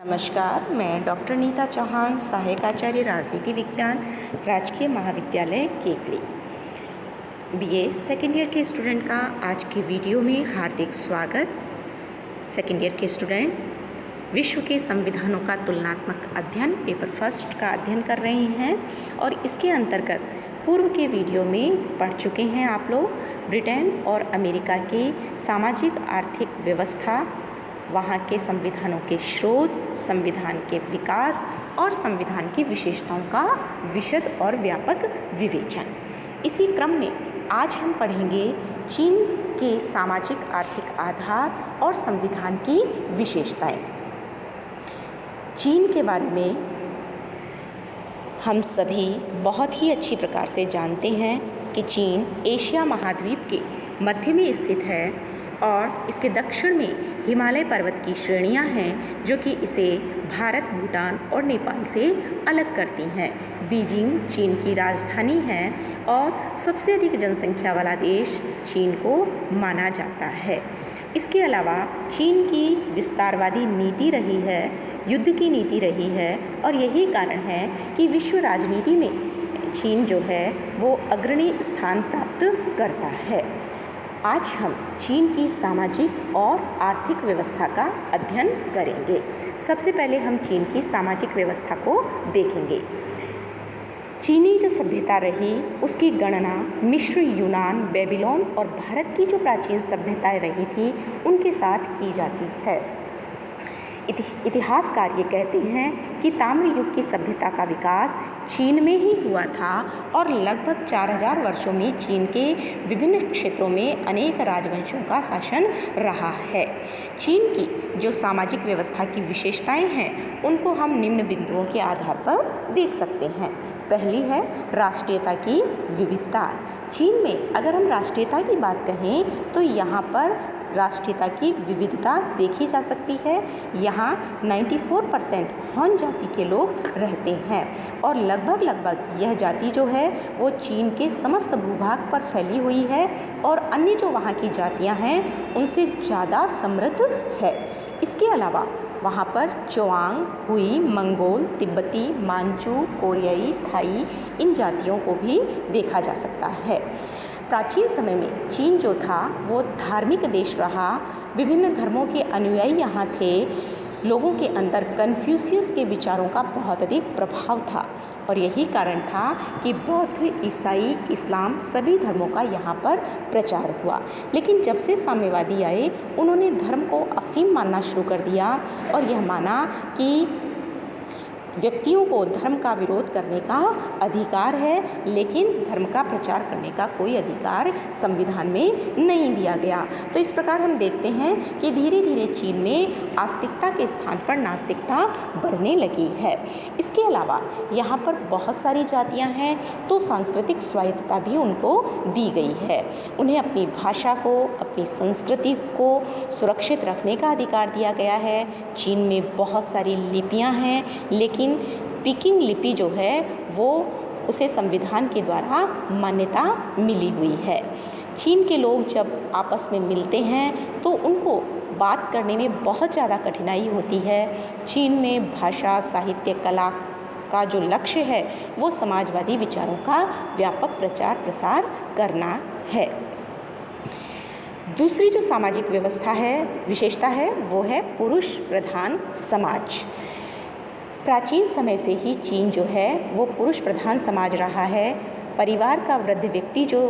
नमस्कार, मैं डॉक्टर नीता चौहान, सहायक आचार्य राजनीति विज्ञान, राजकीय महाविद्यालय केकड़ी, बीए सेकेंड ईयर के स्टूडेंट का आज के वीडियो में हार्दिक स्वागत। सेकेंड ईयर के स्टूडेंट विश्व के संविधानों का तुलनात्मक अध्ययन पेपर फर्स्ट का अध्ययन कर रहे हैं और इसके अंतर्गत पूर्व के वीडियो में पढ़ चुके हैं आप लोग ब्रिटेन और अमेरिका की सामाजिक आर्थिक व्यवस्था, वहाँ के संविधानों के स्रोत, संविधान के विकास और संविधान की विशेषताओं का विशद और व्यापक विवेचन। इसी क्रम में आज हम पढ़ेंगे चीन के सामाजिक आर्थिक आधार और संविधान की विशेषताएं। चीन के बारे में हम सभी बहुत ही अच्छी प्रकार से जानते हैं कि चीन एशिया महाद्वीप के मध्य में स्थित है और इसके दक्षिण में हिमालय पर्वत की श्रेणियां हैं जो कि इसे भारत, भूटान और नेपाल से अलग करती हैं। बीजिंग चीन की राजधानी है और सबसे अधिक जनसंख्या वाला देश चीन को माना जाता है। इसके अलावा चीन की विस्तारवादी नीति रही है, युद्ध की नीति रही है और यही कारण है कि विश्व राजनीति में चीन जो है वो अग्रणी स्थान प्राप्त करता है। आज हम चीन की सामाजिक और आर्थिक व्यवस्था का अध्ययन करेंगे। सबसे पहले हम चीन की सामाजिक व्यवस्था को देखेंगे। चीनी जो सभ्यता रही उसकी गणना मिस्र, यूनान, बेबीलोन और भारत की जो प्राचीन सभ्यताएं रही थी उनके साथ की जाती है। इतिहासकार ये कहते हैं कि ताम्र युग की सभ्यता का विकास चीन में ही हुआ था और लगभग 4000 वर्षों में चीन के विभिन्न क्षेत्रों में अनेक राजवंशों का शासन रहा है। चीन की जो सामाजिक व्यवस्था की विशेषताएं हैं उनको हम निम्न बिंदुओं के आधार पर देख सकते हैं। पहली है राष्ट्रीयता की विविधता। चीन में अगर हम राष्ट्रीयता की बात कहें तो यहाँ पर राष्ट्रीयता की विविधता देखी जा सकती है। यहाँ 94% हान जाति के लोग रहते हैं और लगभग यह जाति जो है वो चीन के समस्त भूभाग पर फैली हुई है और अन्य जो वहाँ की जातियाँ हैं उनसे ज़्यादा समृद्ध है। इसके अलावा वहाँ पर चुआंग, हुई, मंगोल, तिब्बती, मांचू, कोरियाई, थाई इन जातियों को भी देखा जा सकता है। प्राचीन समय में चीन जो था वो धार्मिक देश रहा। विभिन्न धर्मों के अनुयायी यहाँ थे। लोगों के अंदर कन्फ्यूशियस के विचारों का बहुत अधिक प्रभाव था और यही कारण था कि बौद्ध, ईसाई, इस्लाम सभी धर्मों का यहाँ पर प्रचार हुआ। लेकिन जब से साम्यवादी आए उन्होंने धर्म को अफीम मानना शुरू कर दिया और यह माना कि व्यक्तियों को धर्म का विरोध करने का अधिकार है लेकिन धर्म का प्रचार करने का कोई अधिकार संविधान में नहीं दिया गया। तो इस प्रकार हम देखते हैं कि धीरे धीरे चीन में आस्तिकता के स्थान पर नास्तिकता बढ़ने लगी है। इसके अलावा यहाँ पर बहुत सारी जातियाँ हैं तो सांस्कृतिक स्वायत्तता भी उनको दी गई है। उन्हें अपनी भाषा को, अपनी संस्कृति को सुरक्षित रखने का अधिकार दिया गया है। चीन में बहुत सारी लिपियाँ हैं लेकिन पीकिंग लिपि जो है वो उसे संविधान के द्वारा मान्यता मिली हुई है। चीन के लोग जब आपस में मिलते हैं तो उनको बात करने में बहुत ज़्यादा कठिनाई होती है। चीन में भाषा, साहित्य, कला का जो लक्ष्य है वो समाजवादी विचारों का व्यापक प्रचार प्रसार करना है। दूसरी जो सामाजिक व्यवस्था है, विशेषता है, वो है पुरुष प्रधान समाज। प्राचीन समय से ही चीन जो है वो पुरुष प्रधान समाज रहा है। परिवार का वृद्ध व्यक्ति जो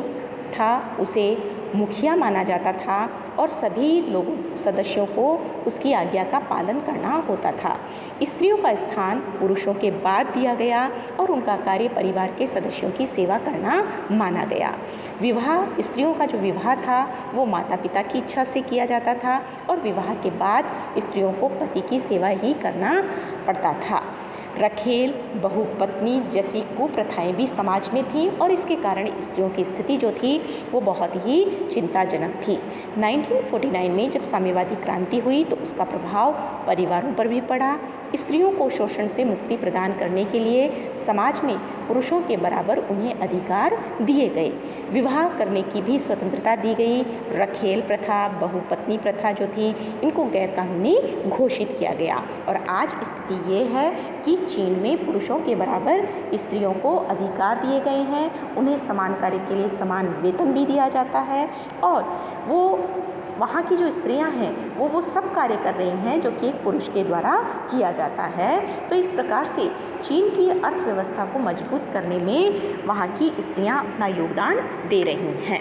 था उसे मुखिया माना जाता था और सभी लोगों सदस्यों को उसकी आज्ञा का पालन करना होता था। स्त्रियों का स्थान पुरुषों के बाद दिया गया और उनका कार्य परिवार के सदस्यों की सेवा करना माना गया। विवाह, स्त्रियों का जो विवाह था वो माता पिता की इच्छा से किया जाता था और विवाह के बाद स्त्रियों को पति की सेवा ही करना पड़ता था। रखेल, बहुपत्नी जैसी कुप्रथाएं भी समाज में थीं और इसके कारण स्त्रियों की स्थिति जो थी वो बहुत ही चिंताजनक थी। 1949 में जब साम्यवादी क्रांति हुई तो उसका प्रभाव परिवारों पर भी पड़ा। स्त्रियों को शोषण से मुक्ति प्रदान करने के लिए समाज में पुरुषों के बराबर उन्हें अधिकार दिए गए। विवाह करने की भी स्वतंत्रता दी गई। रखेल प्रथा, बहुपत्नी प्रथा जो थी, इनको गैरकानूनी घोषित किया गया। और आज स्थिति ये है कि चीन में पुरुषों के बराबर स्त्रियों को अधिकार दिए गए हैं, उन्हें समान कार्य के लिए समान वेतन भी दिया जाता है और वो वहाँ की जो स्त्रियां हैं वो सब कार्य कर रही हैं जो कि एक पुरुष के द्वारा किया जाता है। तो इस प्रकार से चीन की अर्थव्यवस्था को मजबूत करने में वहाँ की स्त्रियां अपना योगदान दे रही हैं।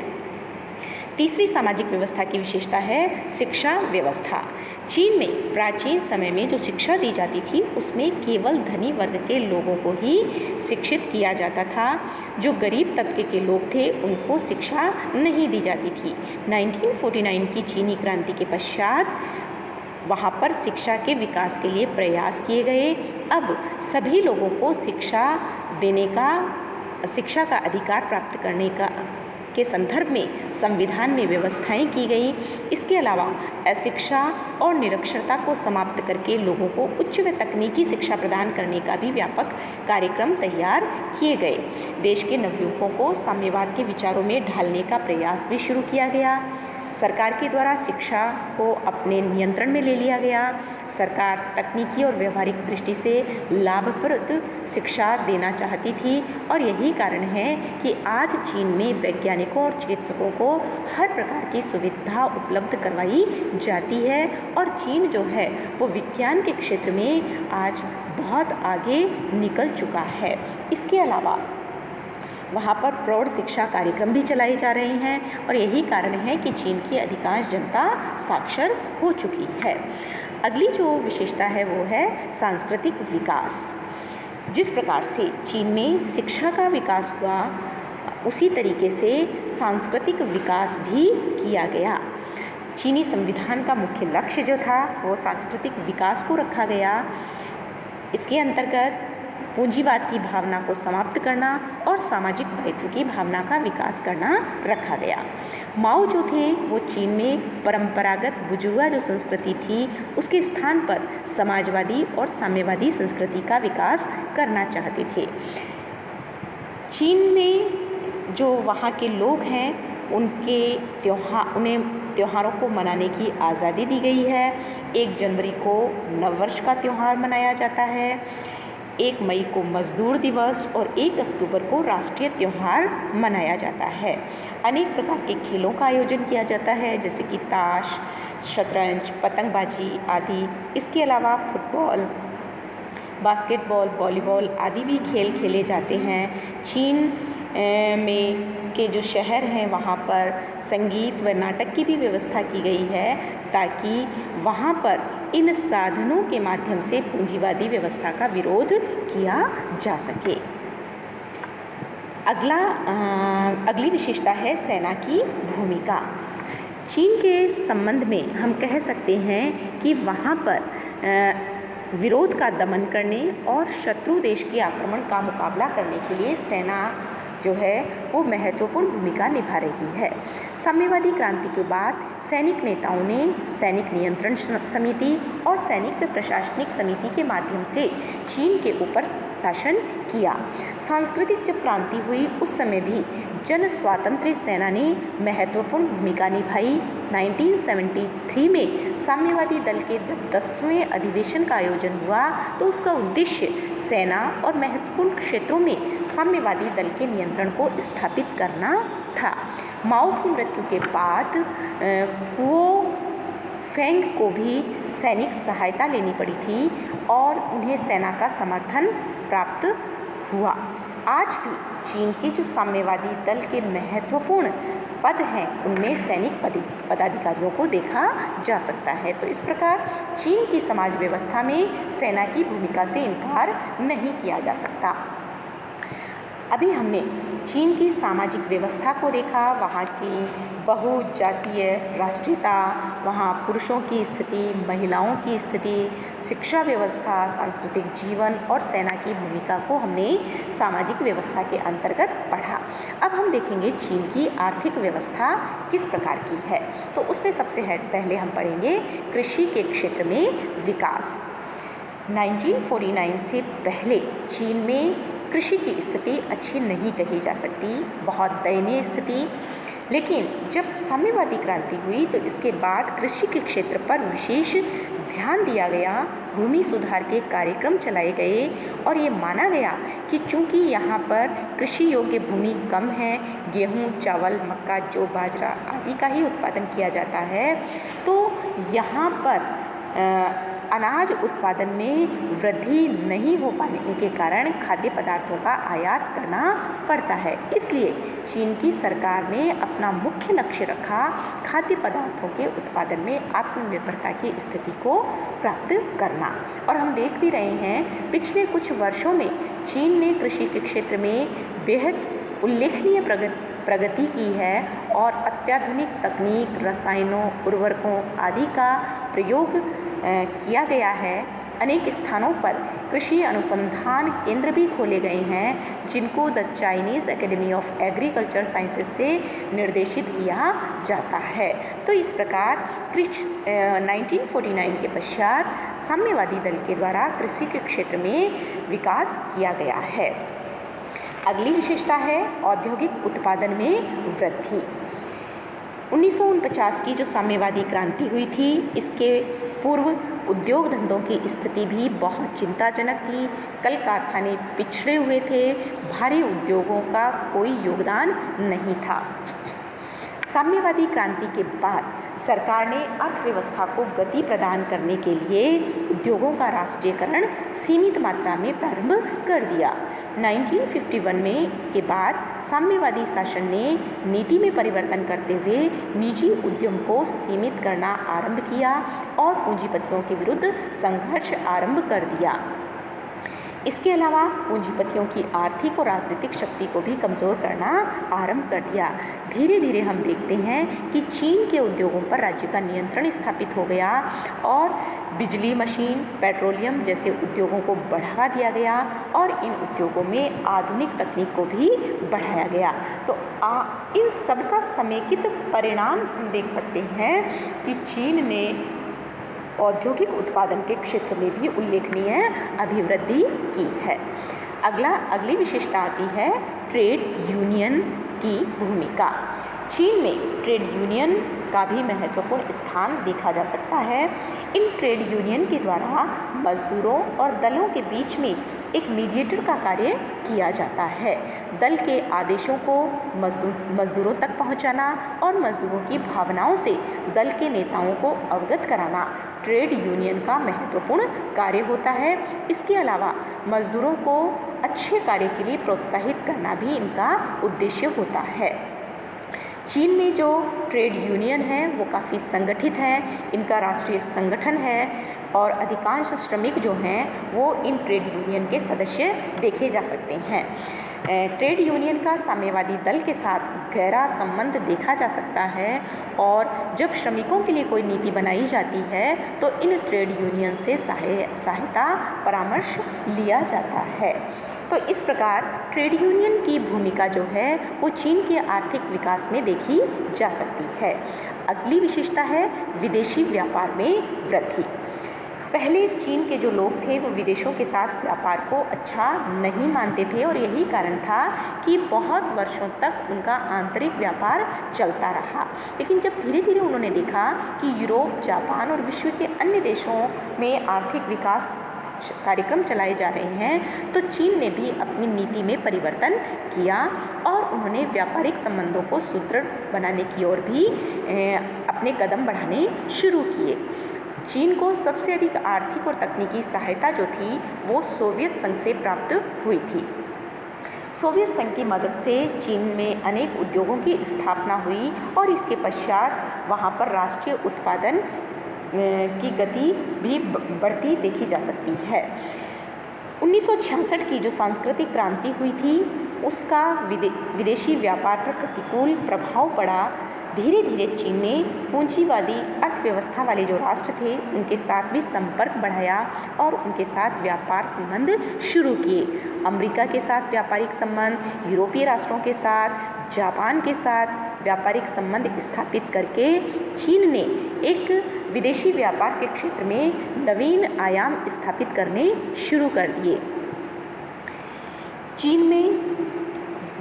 तीसरी सामाजिक व्यवस्था की विशेषता है शिक्षा व्यवस्था। चीन में प्राचीन समय में जो शिक्षा दी जाती थी उसमें केवल धनी वर्ग के लोगों को ही शिक्षित किया जाता था। जो गरीब तबके के लोग थे उनको शिक्षा नहीं दी जाती थी। 1949 की चीनी क्रांति के पश्चात वहाँ पर शिक्षा के विकास के लिए प्रयास किए गए। अब सभी लोगों को शिक्षा का अधिकार प्राप्त करने के संदर्भ में संविधान में व्यवस्थाएं की गई। इसके अलावा अशिक्षा और निरक्षरता को समाप्त करके लोगों को उच्च व तकनीकी शिक्षा प्रदान करने का भी व्यापक कार्यक्रम तैयार किए गए। देश के नवयुवकों को साम्यवाद के विचारों में ढालने का प्रयास भी शुरू किया गया। सरकार के द्वारा शिक्षा को अपने नियंत्रण में ले लिया गया। सरकार तकनीकी और व्यवहारिक दृष्टि से लाभप्रद शिक्षा देना चाहती थी और यही कारण है कि आज चीन में वैज्ञानिकों और चिकित्सकों को हर प्रकार की सुविधा उपलब्ध करवाई जाती है और चीन जो है वो विज्ञान के क्षेत्र में आज बहुत आगे निकल चुका है। इसके अलावा वहाँ पर प्रौढ़ शिक्षा कार्यक्रम भी चलाए जा रहे हैं और यही कारण है कि चीन की अधिकांश जनता साक्षर हो चुकी है। अगली जो विशेषता है वो है सांस्कृतिक विकास। जिस प्रकार से चीन में शिक्षा का विकास हुआ उसी तरीके से सांस्कृतिक विकास भी किया गया। चीनी संविधान का मुख्य लक्ष्य जो था वो सांस्कृतिक विकास को रखा गया। इसके अंतर्गत पूंजीवाद की भावना को समाप्त करना और सामाजिक दायित्व की भावना का विकास करना रखा गया। माओ जो थे वो चीन में परंपरागत बुजुर्गा जो संस्कृति थी उसके स्थान पर समाजवादी और साम्यवादी संस्कृति का विकास करना चाहते थे। चीन में जो वहाँ के लोग हैं उन्हें त्योहारों को मनाने की आज़ादी दी गई है। 1 जनवरी को नववर्ष का त्यौहार मनाया जाता है, 1 मई को मजदूर दिवस और 1 अक्टूबर को राष्ट्रीय त्यौहार मनाया जाता है। अनेक प्रकार के खेलों का आयोजन किया जाता है जैसे कि ताश, शतरंज, पतंगबाजी आदि। इसके अलावा फुटबॉल, बास्केटबॉल, वॉलीबॉल आदि भी खेल खेले जाते हैं। चीन में के जो शहर हैं वहाँ पर संगीत व नाटक की भी व्यवस्था की गई है ताकि वहाँ पर इन साधनों के माध्यम से पूंजीवादी व्यवस्था का विरोध किया जा सके। अगली विशेषता है सेना की भूमिका। चीन के संबंध में हम कह सकते हैं कि वहाँ पर विरोध का दमन करने और शत्रु देश के आक्रमण का मुकाबला करने के लिए सेना जो है वो महत्वपूर्ण भूमिका निभा रही है। साम्यवादी क्रांति के बाद सैनिक नेताओं ने सैनिक नियंत्रण समिति और सैनिक व प्रशासनिक समिति के माध्यम से चीन के ऊपर शासन किया। सांस्कृतिक जब क्रांति हुई उस समय भी जन स्वातंत्र्य सेना ने महत्वपूर्ण भूमिका निभाई। 1973 में साम्यवादी दल के जब 10वें अधिवेशन का आयोजन हुआ तो उसका उद्देश्य सेना और महत्वपूर्ण क्षेत्रों में साम्यवादी दल के नियंत्रण को स्थापित करना था। माओ की मृत्यु के बाद कुओ फेंग को भी सैनिक सहायता लेनी पड़ी थी और उन्हें सेना का समर्थन प्राप्त हुआ। आज भी चीन के जो साम्यवादी दल के महत्वपूर्ण पद हैं उनमें सैनिक पदाधिकारियों को देखा जा सकता है। तो इस प्रकार चीन की समाज व्यवस्था में सेना की भूमिका से इनकार नहीं किया जा सकता। अभी हमने चीन की सामाजिक व्यवस्था को देखा, वहाँ की बहुजातीय राष्ट्रीयता, वहाँ पुरुषों की स्थिति, महिलाओं की स्थिति, शिक्षा व्यवस्था, सांस्कृतिक जीवन और सेना की भूमिका को हमने सामाजिक व्यवस्था के अंतर्गत पढ़ा। अब हम देखेंगे चीन की आर्थिक व्यवस्था किस प्रकार की है। तो उसमें सबसे पहले हम पढ़ेंगे कृषि के क्षेत्र में विकास। 1949 से पहले चीन में कृषि की स्थिति अच्छी नहीं कही जा सकती, बहुत दयनीय स्थिति। लेकिन जब साम्यवादी क्रांति हुई तो इसके बाद कृषि के क्षेत्र पर विशेष ध्यान दिया गया, भूमि सुधार के कार्यक्रम चलाए गए और ये माना गया कि चूंकि यहाँ पर कृषि योग्य भूमि कम है, गेहूँ, चावल, मक्का, जौ, बाजरा आदि का ही उत्पादन किया जाता है, तो यहाँ पर अनाज उत्पादन में वृद्धि नहीं हो पाने के कारण खाद्य पदार्थों का आयात करना पड़ता है। इसलिए चीन की सरकार ने अपना मुख्य लक्ष्य रखा खाद्य पदार्थों के उत्पादन में आत्मनिर्भरता की स्थिति को प्राप्त करना। और हम देख भी रहे हैं पिछले कुछ वर्षों में चीन ने कृषि के क्षेत्र में बेहद उल्लेखनीय प्रगति की है और अत्याधुनिक तकनीक, रसायनों, उर्वरकों आदि का प्रयोग किया गया है। अनेक स्थानों पर कृषि अनुसंधान केंद्र भी खोले गए हैं जिनको the Chinese academy of agriculture sciences से निर्देशित किया जाता है। तो इस प्रकार 1949 के पश्चात साम्यवादी दल के द्वारा कृषि के क्षेत्र में विकास किया गया है। अगली विशेषता है औद्योगिक उत्पादन में वृद्धि। 1949 की जो साम्यवादी क्रांति हुई थी, इसके पूर्व उद्योग धंधों की स्थिति भी बहुत चिंताजनक थी। कल कारखाने पिछड़े हुए थे, भारी उद्योगों का कोई योगदान नहीं था। साम्यवादी क्रांति के बाद सरकार ने अर्थव्यवस्था को गति प्रदान करने के लिए उद्योगों का राष्ट्रीयकरण सीमित मात्रा में प्रारंभ कर दिया। 1951 में के बाद साम्यवादी शासन ने नीति में परिवर्तन करते हुए निजी उद्यम को सीमित करना आरंभ किया और पूंजीपतियों के विरुद्ध संघर्ष आरंभ कर दिया। इसके अलावा पूंजीपतियों की आर्थिक और राजनीतिक शक्ति को भी कमज़ोर करना आरंभ कर दिया। धीरे धीरे हम देखते हैं कि चीन के उद्योगों पर राज्य का नियंत्रण स्थापित हो गया और बिजली, मशीन, पेट्रोलियम जैसे उद्योगों को बढ़ावा दिया गया और इन उद्योगों में आधुनिक तकनीक को भी बढ़ाया गया। तो इन सब का समेकित परिणाम हम देख सकते हैं कि चीन ने औद्योगिक उत्पादन के क्षेत्र में भी उल्लेखनीय अभिवृद्धि की है। अगली विशेषता आती है ट्रेड यूनियन की भूमिका। चीन में ट्रेड यूनियन का भी महत्वपूर्ण स्थान देखा जा सकता है। इन ट्रेड यूनियन के द्वारा मजदूरों और दलों के बीच में एक मीडिएटर का कार्य किया जाता है। दल के आदेशों को मजदूरों तक पहुंचाना और मजदूरों की भावनाओं से दल के नेताओं को अवगत कराना ट्रेड यूनियन का महत्वपूर्ण कार्य होता है। इसके अलावा मजदूरों को अच्छे कार्य के लिए प्रोत्साहित करना भी इनका उद्देश्य होता है। चीन में जो ट्रेड यूनियन है वो काफ़ी संगठित है, इनका राष्ट्रीय संगठन है और अधिकांश श्रमिक जो हैं वो इन ट्रेड यूनियन के सदस्य देखे जा सकते हैं। ट्रेड यूनियन का साम्यवादी दल के साथ गहरा संबंध देखा जा सकता है और जब श्रमिकों के लिए कोई नीति बनाई जाती है तो इन ट्रेड यूनियन से सहायता परामर्श लिया जाता है। तो इस प्रकार ट्रेड यूनियन की भूमिका जो है वो चीन के आर्थिक विकास में देखी जा सकती है। अगली विशेषता है विदेशी व्यापार में वृद्धि। पहले चीन के जो लोग थे वो विदेशों के साथ व्यापार को अच्छा नहीं मानते थे और यही कारण था कि बहुत वर्षों तक उनका आंतरिक व्यापार चलता रहा। लेकिन जब धीरे धीरे उन्होंने देखा कि यूरोप, जापान और विश्व के अन्य देशों में आर्थिक विकास कार्यक्रम चलाए जा रहे हैं तो चीन ने भी अपनी नीति में परिवर्तन किया और उन्होंने व्यापारिक संबंधों को सुदृढ़ बनाने की ओर भी अपने कदम बढ़ाने शुरू किए। चीन को सबसे अधिक आर्थिक और तकनीकी सहायता जो थी वो सोवियत संघ से प्राप्त हुई थी। सोवियत संघ की मदद से चीन में अनेक उद्योगों की स्थापना हुई और इसके पश्चात वहाँ पर राष्ट्रीय उत्पादन की गति भी बढ़ती देखी जा सकती है। 1966 की जो सांस्कृतिक क्रांति हुई थी उसका विदेशी व्यापार पर प्रतिकूल प्रभाव पड़ा। धीरे धीरे चीन ने पूंजीवादी अर्थव्यवस्था वाले जो राष्ट्र थे उनके साथ भी संपर्क बढ़ाया और उनके साथ व्यापार संबंध शुरू किए। अमेरिका के साथ व्यापारिक संबंध, यूरोपीय राष्ट्रों के साथ, जापान के साथ व्यापारिक संबंध स्थापित करके चीन ने एक विदेशी व्यापार के क्षेत्र में नवीन आयाम स्थापित करने शुरू कर दिए। चीन में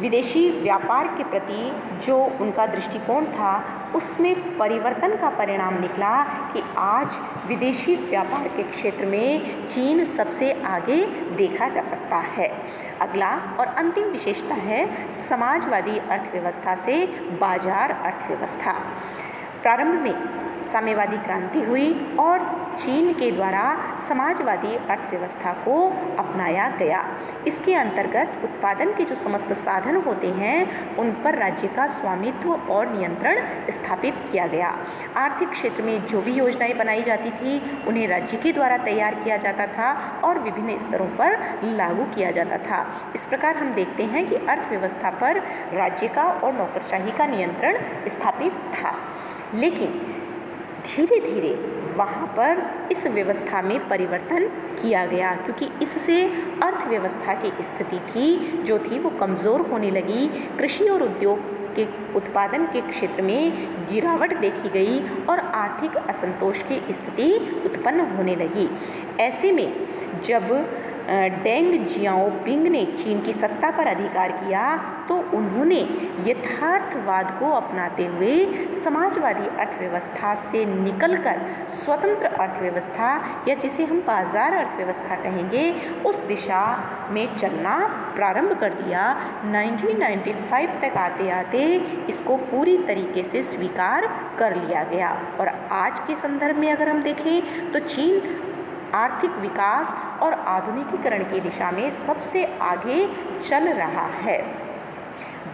विदेशी व्यापार के प्रति जो उनका दृष्टिकोण था उसमें परिवर्तन का परिणाम निकला कि आज विदेशी व्यापार के क्षेत्र में चीन सबसे आगे देखा जा सकता है। अगला और अंतिम विशेषता है समाजवादी अर्थव्यवस्था से बाजार अर्थव्यवस्था। प्रारंभ में साम्यवादी क्रांति हुई और चीन के द्वारा समाजवादी अर्थव्यवस्था को अपनाया गया। इसके अंतर्गत उत्पादन के जो समस्त साधन होते हैं उन पर राज्य का स्वामित्व और नियंत्रण स्थापित किया गया। आर्थिक क्षेत्र में जो भी योजनाएं बनाई जाती थी उन्हें राज्य के द्वारा तैयार किया जाता था और विभिन्न स्तरों पर लागू किया जाता था। इस प्रकार हम देखते हैं कि अर्थव्यवस्था पर राज्य का और नौकरशाही का नियंत्रण स्थापित था। लेकिन धीरे धीरे वहाँ पर इस व्यवस्था में परिवर्तन किया गया क्योंकि इससे अर्थव्यवस्था की स्थिति जो थी वो कमज़ोर होने लगी। कृषि और उद्योग के उत्पादन के क्षेत्र में गिरावट देखी गई और आर्थिक असंतोष की स्थिति उत्पन्न होने लगी। ऐसे में जब डेंग जियाओपिंग ने चीन की सत्ता पर अधिकार किया तो उन्होंने यथार्थवाद को अपनाते हुए समाजवादी अर्थव्यवस्था से निकलकर स्वतंत्र अर्थव्यवस्था या जिसे हम बाजार अर्थव्यवस्था कहेंगे उस दिशा में चलना प्रारंभ कर दिया। 1995 तक आते आते इसको पूरी तरीके से स्वीकार कर लिया गया और आज के संदर्भ में अगर हम देखें तो चीन आर्थिक विकास और आधुनिकीकरण की दिशा में सबसे आगे चल रहा है।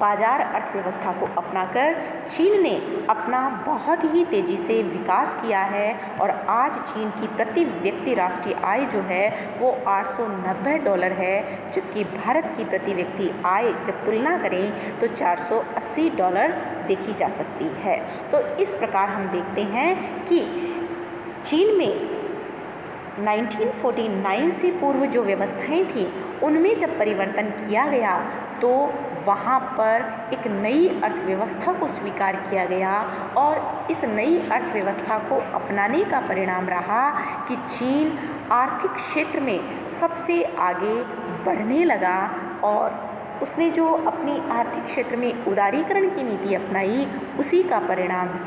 बाजार अर्थव्यवस्था को अपनाकर चीन ने अपना बहुत ही तेज़ी से विकास किया है और आज चीन की प्रति व्यक्ति राष्ट्रीय आय जो है वो $890 है, जबकि भारत की प्रति व्यक्ति आय जब तुलना करें तो $480 देखी जा सकती है। तो इस प्रकार हम देखते हैं कि चीन में 1949 से पूर्व जो व्यवस्थाएं थीं उनमें जब परिवर्तन किया गया तो वहाँ पर एक नई अर्थव्यवस्था को स्वीकार किया गया और इस नई अर्थव्यवस्था को अपनाने का परिणाम रहा कि चीन आर्थिक क्षेत्र में सबसे आगे बढ़ने लगा और उसने जो अपनी आर्थिक क्षेत्र में उदारीकरण की नीति अपनाई उसी का परिणाम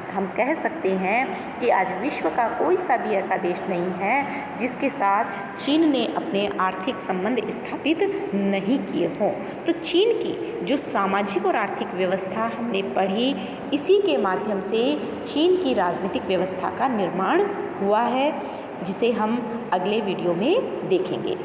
हम कह सकते हैं कि आज विश्व का कोई सा भी ऐसा देश नहीं है जिसके साथ चीन ने अपने आर्थिक संबंध स्थापित नहीं किए हों। तो चीन की जो सामाजिक और आर्थिक व्यवस्था हमने पढ़ी, इसी के माध्यम से चीन की राजनीतिक व्यवस्था का निर्माण हुआ है, जिसे हम अगले वीडियो में देखेंगे।